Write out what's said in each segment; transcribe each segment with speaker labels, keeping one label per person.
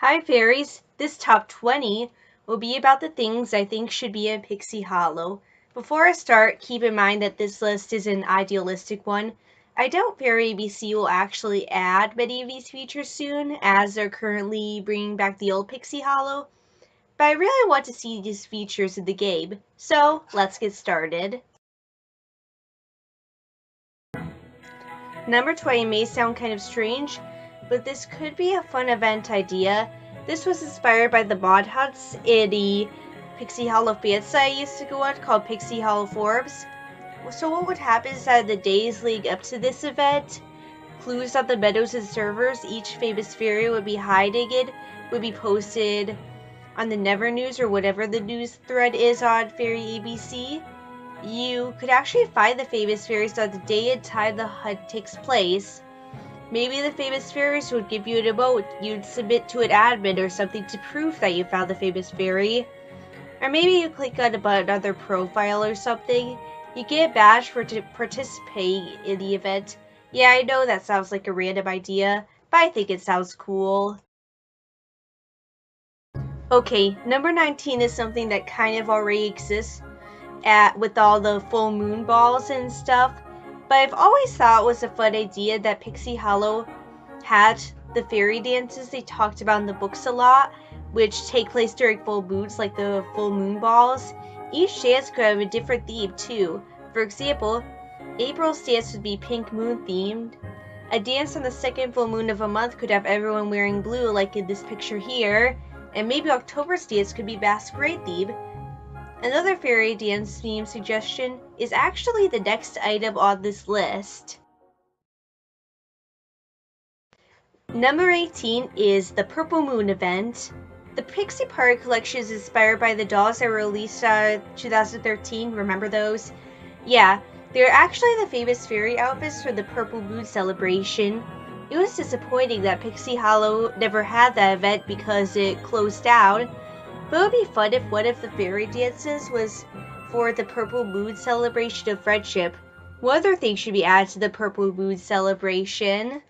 Speaker 1: Hi Fairies! This top 20 will be about the things I think should be in Pixie Hollow. Before I start, keep in mind that this list is an idealistic one. I doubt Fairy ABC will actually add many of these features soon, as they're currently bringing back the old Pixie Hollow, but I really want to see these features in the game, so let's get started. Number 20 may sound kind of strange, but this could be a fun event idea. This was inspired by the mod huts in the Pixie Hollow fan site I used to go on called Pixie Hollow Forums. So what would happen is that in the days leading up to this event, clues on the Meadows and servers each famous fairy would be hiding in would be posted on the Never News or whatever the news thread is on Fairy ABC. You could actually find the famous fairies on the day and time the hunt takes place. Maybe the famous fairies would give you an emote you'd submit to an admin or something to prove that you found the famous fairy. Or maybe you click on another profile or something. You get a badge for participating in the event. Yeah, I know that sounds like a random idea, but I think it sounds cool. Okay, number 19 is something that kind of already exists with all the full moon balls and stuff, but I've always thought it was a fun idea that Pixie Hollow had the fairy dances they talked about in the books a lot, which take place during full moons, like the full moon balls. Each dance could have a different theme too. For example, April's dance would be pink moon themed. A dance on the second full moon of a month could have everyone wearing blue, like in this picture here, and maybe October's dance could be masquerade themed. Another fairy dance theme suggestion is actually the next item on this list. Number 18 is the Purple Moon event. The Pixie Party collection is inspired by the dolls that were released in 2013. Remember those? Yeah, they're actually the famous fairy outfits for the Purple Moon celebration. It was disappointing that Pixie Hollow never had that event because it closed down, but it would be fun if one of the fairy dances was for the Purple Moon celebration of friendship. What other things should be added to the Purple Moon celebration?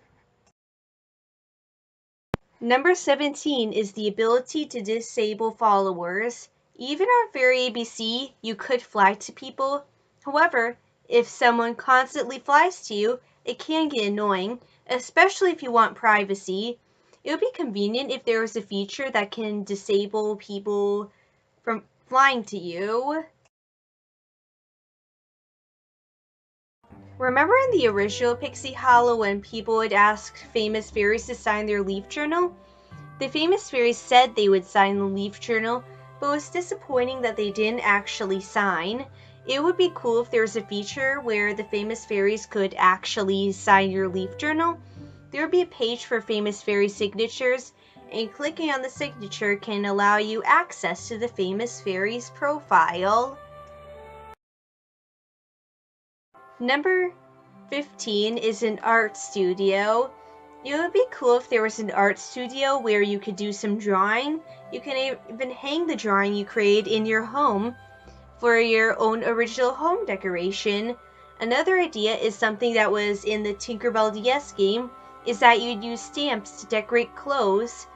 Speaker 1: Number 17 is the ability to disable followers. Even on Fairy ABC, you could fly to people. However, if someone constantly flies to you, it can get annoying, especially if you want privacy. It would be convenient if there was a feature that can disable people from flying to you. Remember in the original Pixie Hollow when people would ask famous fairies to sign their leaf journal? The famous fairies said they would sign the leaf journal, but it was disappointing that they didn't actually sign. It would be cool if there was a feature where the famous fairies could actually sign your leaf journal. There would be a page for famous fairy signatures, and clicking on the signature can allow you access to the famous fairy's profile. Number 15 is an art studio. It would be cool if there was an art studio where you could do some drawing. You can even hang the drawing you create in your home for your own original home decoration. Another idea is something that was in the Tinkerbell DS game, is that you'd use stamps to decorate clothes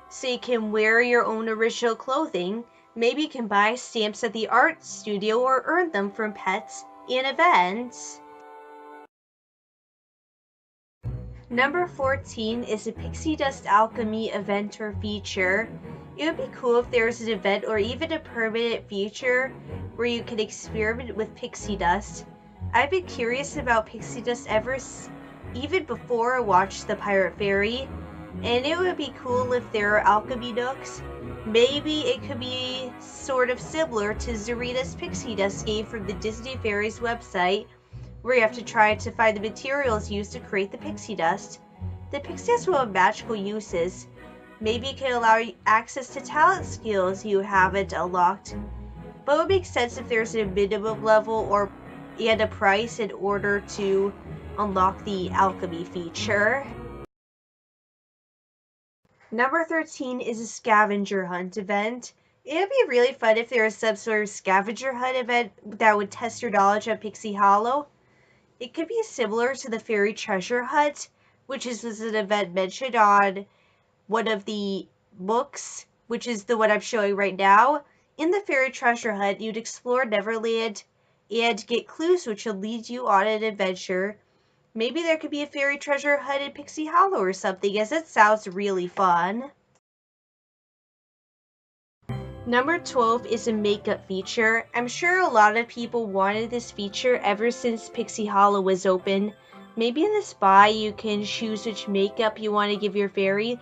Speaker 1: so you can wear your own original clothing. Maybe you can buy stamps at the art studio or earn them from pets in events. Number 14 is a Pixie Dust Alchemy event or feature. It would be cool if there was an event or even a permanent feature where you could experiment with pixie dust. I've been curious about pixie dust even before I watched The Pirate Fairy, and it would be cool if there are alchemy nooks. Maybe it could be sort of similar to Zarina's Pixie Dust game from the Disney Fairies website, where you have to try to find the materials used to create the pixie dust. The pixie dust will have magical uses. Maybe it can allow you access to talent skills you haven't unlocked, but it would make sense if there's a minimum level and a price in order to unlock the alchemy feature. Number 13 is a Scavenger Hunt event. It would be really fun if there was some sort of Scavenger Hunt event that would test your knowledge of Pixie Hollow. It could be similar to the Fairy Treasure Hunt, which was an event mentioned on one of the books, which is the one I'm showing right now. In the Fairy Treasure Hunt, you'd explore Neverland and get clues which will lead you on an adventure. Maybe there could be a Fairy Treasure Hunt in Pixie Hollow or something, as it sounds really fun. Number 12 is a makeup feature. I'm sure a lot of people wanted this feature ever since Pixie Hollow was open. Maybe in the spa you can choose which makeup you want to give your fairy,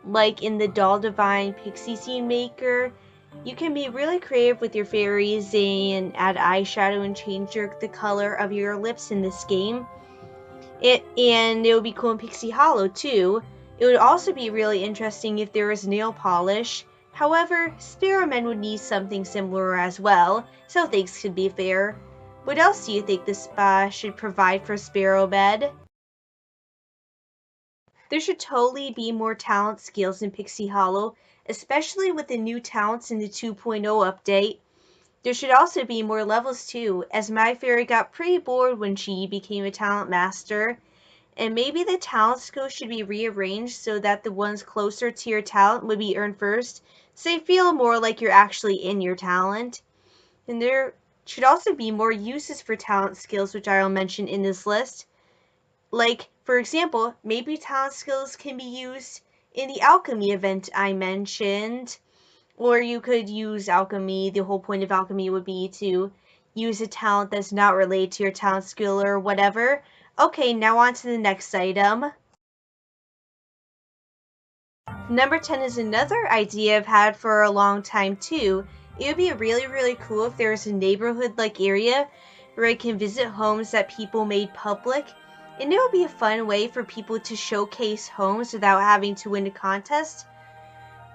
Speaker 1: like in the Doll Divine Pixie Scene Maker. You can be really creative with your fairies and add eyeshadow and change the color of your lips in this game. And it would be cool in Pixie Hollow too. It would also be really interesting if there was nail polish. However, Sparrow Men would need something similar as well, so things could be fair. What else do you think the spa should provide for Sparrow Men? There should totally be more talent skills in Pixie Hollow, especially with the new talents in the 2.0 update. There should also be more levels too, as my fairy got pretty bored when she became a talent master. And maybe the talent skills should be rearranged so that the ones closer to your talent would be earned first, so you feel more like you're actually in your talent. And there should also be more uses for talent skills, which I'll mention in this list. Like, for example, maybe talent skills can be used in the alchemy event I mentioned. Or you could use alchemy. The whole point of alchemy would be to use a talent that's not related to your talent skill or whatever. Okay, now on to the next item. Number 10 is another idea I've had for a long time too. It would be really cool if there was a neighborhood-like area where I can visit homes that people made public. And it would be a fun way for people to showcase homes without having to win a contest.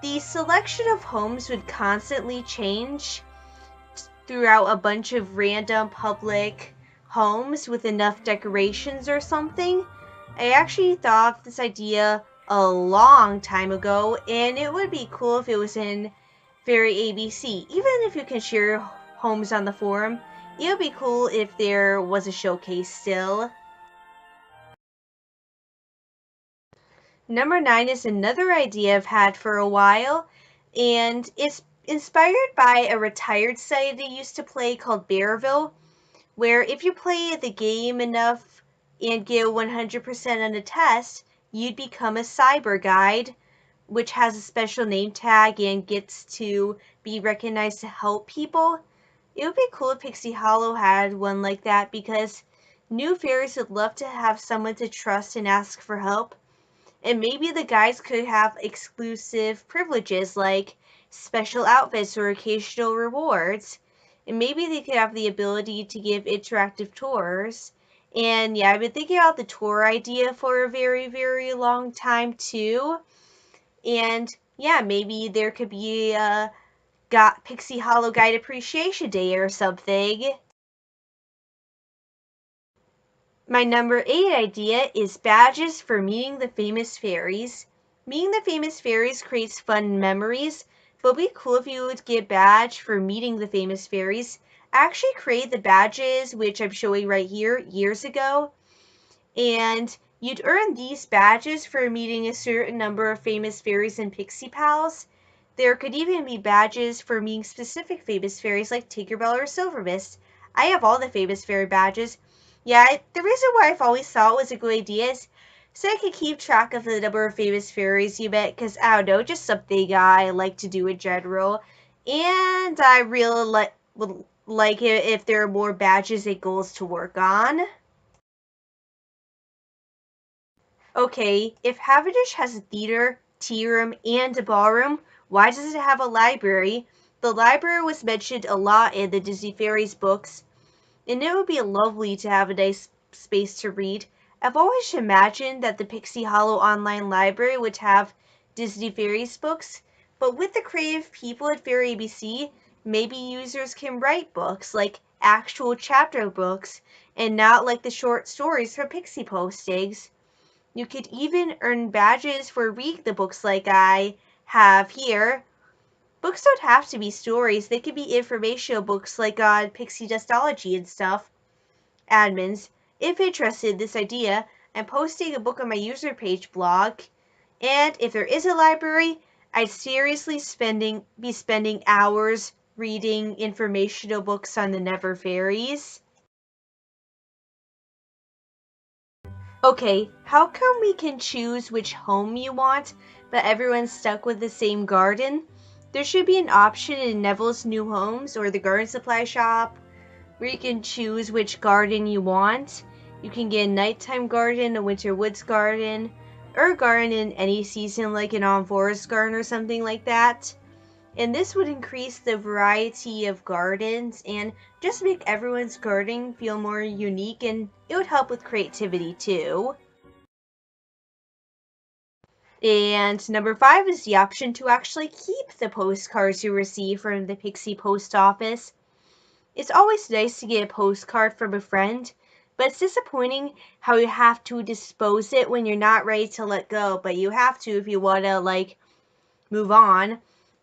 Speaker 1: The selection of homes would constantly change throughout a bunch of random public homes with enough decorations or something. I actually thought of this idea a long time ago, and it would be cool if it was in Fairy ABC. Even if you can share homes on the forum, it would be cool if there was a showcase still. Number 9 is another idea I've had for a while, and it's inspired by a retired site I used to play called Bearville, where if you play the game enough and get 100% on a test, you'd become a cyber guide, which has a special name tag and gets to be recognized to help people. It would be cool if Pixie Hollow had one like that, because new fairies would love to have someone to trust and ask for help. And maybe the guys could have exclusive privileges like special outfits or occasional rewards. And maybe they could have the ability to give interactive tours. And yeah, I've been thinking about the tour idea for a very long time too. And yeah, maybe there could be a Pixie Hollow Guide Appreciation Day or something. My number 8 idea is badges for meeting the famous fairies. Meeting the famous fairies creates fun memories, but it'd be cool if you would get a badge for meeting the famous fairies. I actually created the badges, which I'm showing right here, years ago, and you'd earn these badges for meeting a certain number of famous fairies and pixie pals. There could even be badges for meeting specific famous fairies like Tinkerbell or Silver Mist. I have all the famous fairy badges. Yeah, the reason why I've always thought it was a good idea is so I could keep track of the number of famous fairies you met, because I don't know, just something I like to do in general. And I really would like it if there are more badges and goals to work on. Okay, if Havenish has a theater, tea room, and a ballroom, why does it have a library? The library was mentioned a lot in the Disney Fairies books, and it would be lovely to have a nice space to read. I've always imagined that the Pixie Hollow online library would have Disney Fairies books, but with the creative people at Fairy ABC, maybe users can write books, like actual chapter books, and not like the short stories for Pixie postings. You could even earn badges for reading the books like I have here. Books don't have to be stories, they could be informational books like on Pixie Dustology and stuff. Admins, if interested in this idea, I'm posting a book on my user page blog, and if there is a library, I'd seriously be spending hours reading informational books on the Never Fairies. Okay, how come we can choose which home you want, but everyone's stuck with the same garden? There should be an option in Neville's New Homes or the garden supply shop where you can choose which garden you want. You can get a nighttime garden, a winter woods garden, or a garden in any season like an autumn forest garden or something like that. And this would increase the variety of gardens and just make everyone's garden feel more unique, and it would help with creativity too. And number 5 is the option to actually keep the postcards you receive from the Pixie post office. It's always nice to get a postcard from a friend, but it's disappointing how you have to dispose it when you're not ready to let go, but you have to if you want to move on.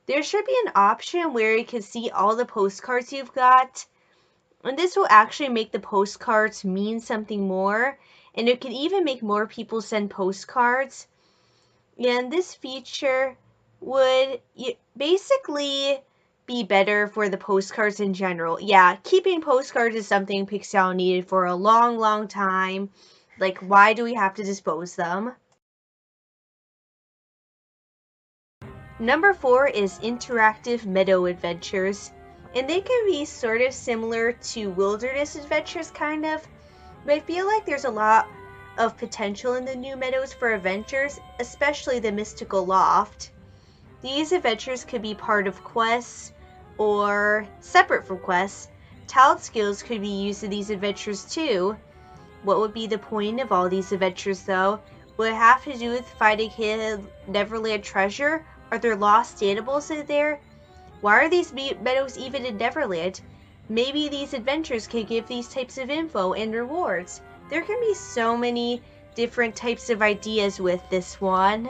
Speaker 1: There should be an option where you can see all the postcards you've got, and this will actually make the postcards mean something more, and it can even make more people send postcards. And this feature would basically be better for the postcards in general. Yeah, keeping postcards is something Pixie Hollow needed for a long, long time. Like, why do we have to dispose them? Number 4 is interactive meadow adventures. And they can be sort of similar to wilderness adventures, kind of. But I feel like there's a lot of potential in the new meadows for adventures, especially the mystical loft. These adventures could be part of quests or separate from quests. Talent skills could be used in these adventures too. What would be the point of all these adventures though? Would it have to do with finding hidden Neverland treasure? Are there lost animals in there? Why are these meadows even in Neverland? Maybe these adventures can give these types of info and rewards. There can be so many different types of ideas with this one.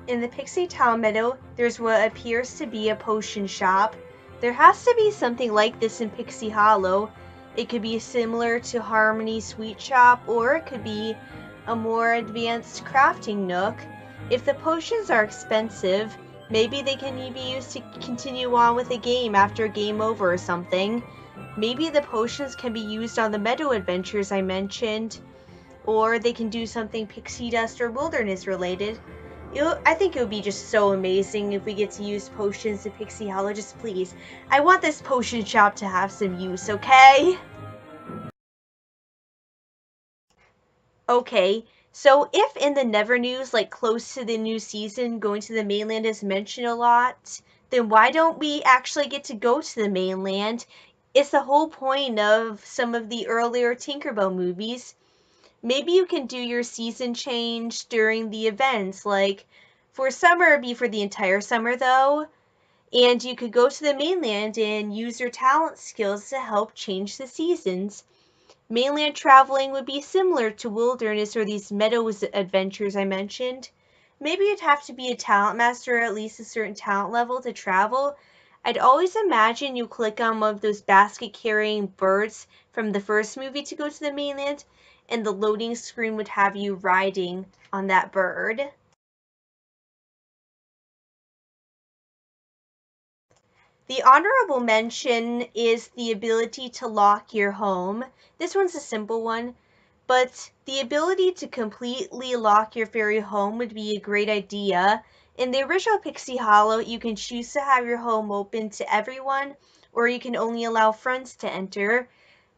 Speaker 1: In the Pixie Town Meadow, there's what appears to be a potion shop. There has to be something like this in Pixie Hollow. It could be similar to Harmony's Sweet Shop, or it could be a more advanced crafting nook. If the potions are expensive, maybe they can be used to continue on with a game after game over or something. Maybe the potions can be used on the meadow adventures I mentioned, or they can do something pixie dust or wilderness related. I think it would be just so amazing if we get to use potions in Pixie Hollow. Just please, I want this potion shop to have some use, okay? Okay, so if in the Never News, like close to the new season, going to the mainland is mentioned a lot, then why don't we actually get to go to the mainland? It's the whole point of some of the earlier Tinkerbell movies. Maybe you can do your season change during the events, like for summer, it'd be for the entire summer though, and you could go to the mainland and use your talent skills to help change the seasons. Mainland traveling would be similar to wilderness or these meadows adventures I mentioned. Maybe you'd have to be a talent master or at least a certain talent level to travel. I'd always imagine you click on one of those basket-carrying birds from the first movie to go to the mainland, and the loading screen would have you riding on that bird. The honorable mention is the ability to lock your home. This one's a simple one, but the ability to completely lock your fairy home would be a great idea. In the original Pixie Hollow, you can choose to have your home open to everyone, or you can only allow friends to enter.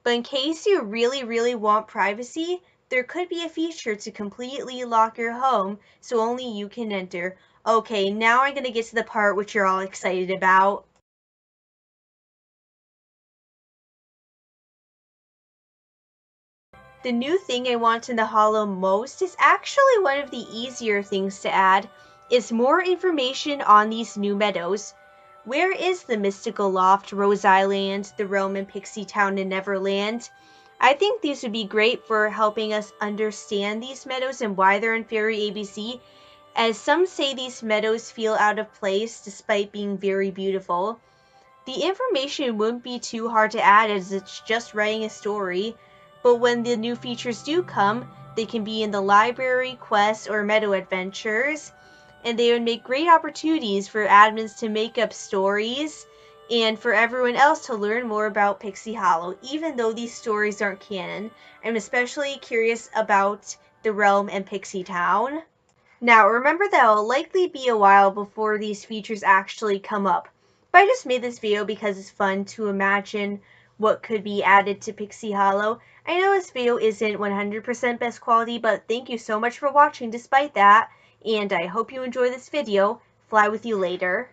Speaker 1: But in case you really, really want privacy, there could be a feature to completely lock your home so only you can enter. Okay, now I'm going to get to the part which you're all excited about. The new thing I want in the Hollow most is actually one of the easier things to add, is more information on these new meadows. Where is the mystical loft, Rose Island, the Roman Pixie Town, and Neverland? I think these would be great for helping us understand these meadows and why they're in Fairy ABC, as some say these meadows feel out of place despite being very beautiful. The information wouldn't be too hard to add as it's just writing a story, but when the new features do come, they can be in the library, quest, or meadow adventures, and they would make great opportunities for admins to make up stories and for everyone else to learn more about Pixie Hollow, even though these stories aren't canon. I'm especially curious about the realm and Pixie Town. Now, remember that it'll likely be a while before these features actually come up, but I just made this video because it's fun to imagine what could be added to Pixie Hollow. I know this video isn't 100% best quality, but thank you so much for watching despite that, and I hope you enjoy this video. Fly with you later.